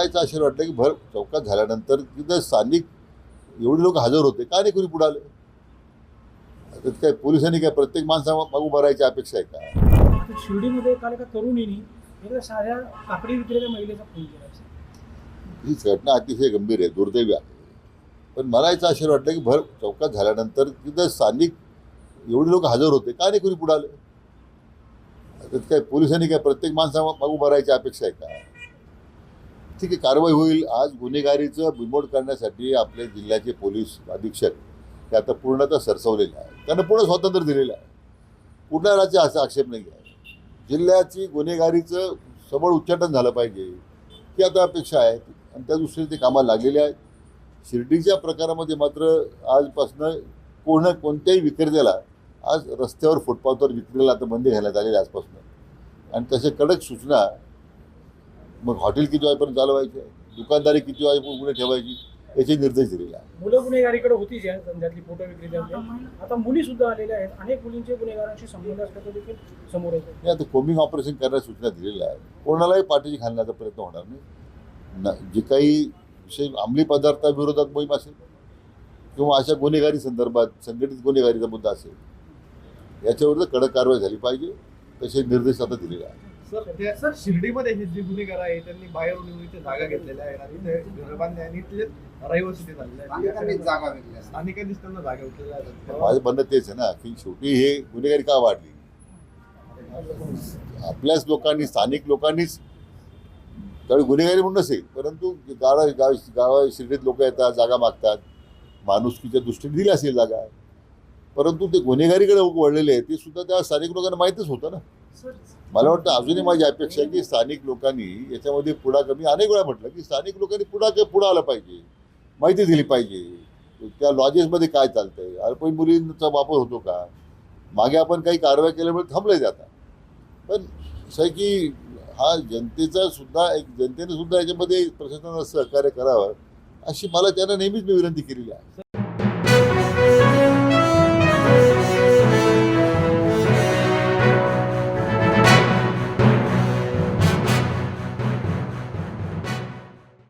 याचं आश्चर्य वाटलं की भर चौकात झाल्यानंतर तिथं स्थानिक एवढे लोक हजर होते, का नाही कोणी पुढे आले? त्यात काय पोलिसांनी काय प्रत्येक माणसामागून भरायची अपेक्षा आहे का? तर शिर्डीमध्ये काल एका तरुणीने एका साध्या काकडी विक्रेत्या महिलेचा खून केला. ही घटना अतिशय गंभीर आहे, दुर्दैवी आहे. पण मला याचं आश्चर्य वाटलं की भर चौकात झाल्यानंतर तिथं स्थानिक एवढे लोक हजर होते, का नाही कोणी पुढे आले? त्यात काय पोलिसांनी काय प्रत्येक माणसामागून भरायची अपेक्षा आहे का? ठीक आहे, कारवाई होईल. आज गुन्हेगारीचं बिमोड करण्यासाठी आपले जिल्ह्याचे पोलीस अधीक्षक हे आता पूर्णतः सरसवलेले आहे. त्यांना पूर्ण स्वातंत्र्य दिलेलं आहे. कुठल्या राज्य असा आक्षेप नाही आहे. जिल्ह्याची गुन्हेगारीचं सबळ उच्चाटन झालं पाहिजे ही आता अपेक्षा आहे आणि त्या दृष्टीने ते कामाला लागलेले आहेत. शिर्डीच्या प्रकारामध्ये मात्र आजपासनं कोणत्याही विक्रेत्याला आज रस्त्यावर फुटपाथवर विक्रीला आता बंदी घालण्यात आलेली आजपासून आणि तसे कडक सूचना. मग हॉटेल किती वाजेपर्यंत चालवायचे, दुकानदारी किती वाजेपर्यंत पुढे ठेवायची याचे निर्देश दिलेले आहेत. मुलं गुन्हेगारीकडे होतीच या धंद्यातली फोटो विक्रेत्यांच्या. आता मुली सुद्धा आलेल्या आहेत. अनेक मुलींचे गुन्हेगारांशी संबंध असल्याचं देखील समोर येतं. हे आता कोमिंग ऑपरेशन करण्यास सूचना दिलेल्या आहेत. कोणालाही पाठीशी घालण्याचा प्रयत्न होणार नाही. जे काही विशेष अंमली पदार्थाविरोधात मोहीम असेल किंवा अशा गुन्हेगारी संदर्भात संघटित गुन्हेगारीचा मुद्दा असेल याच्यावर कडक कारवाई झाली पाहिजे, तसे निर्देश आता दिलेले आहेत. सर शिर्डीमध्ये हे जे गुन्हेगार आहे त्यांनी बाहेरून येऊन इथे जागा घेतलेल्या आहेत आणि इथे घर बांधले आणि इथले रहिवासी ते झालेले आहेत. स्थानिकांनीच त्यांना जागा घेतलेल्या आहेत. माझं म्हणणं तेच आहे ना की शेवटी हे गुन्हेगारी का वाढली? आपल्याच लोकांनी, स्थानिक लोकांनीच. त्यावेळी गुन्हेगारी म्हणून नसेल, परंतु गावा शिर्डीत लोक येतात, जागा मागतात, माणुसकीच्या दृष्टीने दिली असेल जागा, परंतु ते गुन्हेगारीकडे वळलेले आहेत ते सुद्धा त्या स्थानिक लोकांना माहीतच होतं ना. मला वाटतं अजूनही माझी अपेक्षा आहे की स्थानिक लोकांनी याच्यामध्ये पुढाकार, अनेक वेळा म्हटलं की स्थानिक लोकांनी पुढं आलं पाहिजे, माहिती दिली पाहिजे. त्या लॉजेसमध्ये काय चालतंय, अल्पवयीन मुलींचा वापर होतो का, मागे आपण काही कारवाई केल्यामुळे थांबले जातात. पण असं आहे की हा जनतेने सुद्धा याच्यामध्ये प्रशासनाला सहकार्य करावं अशी मला त्यांना नेहमीच मी विनंती केलेली आहे.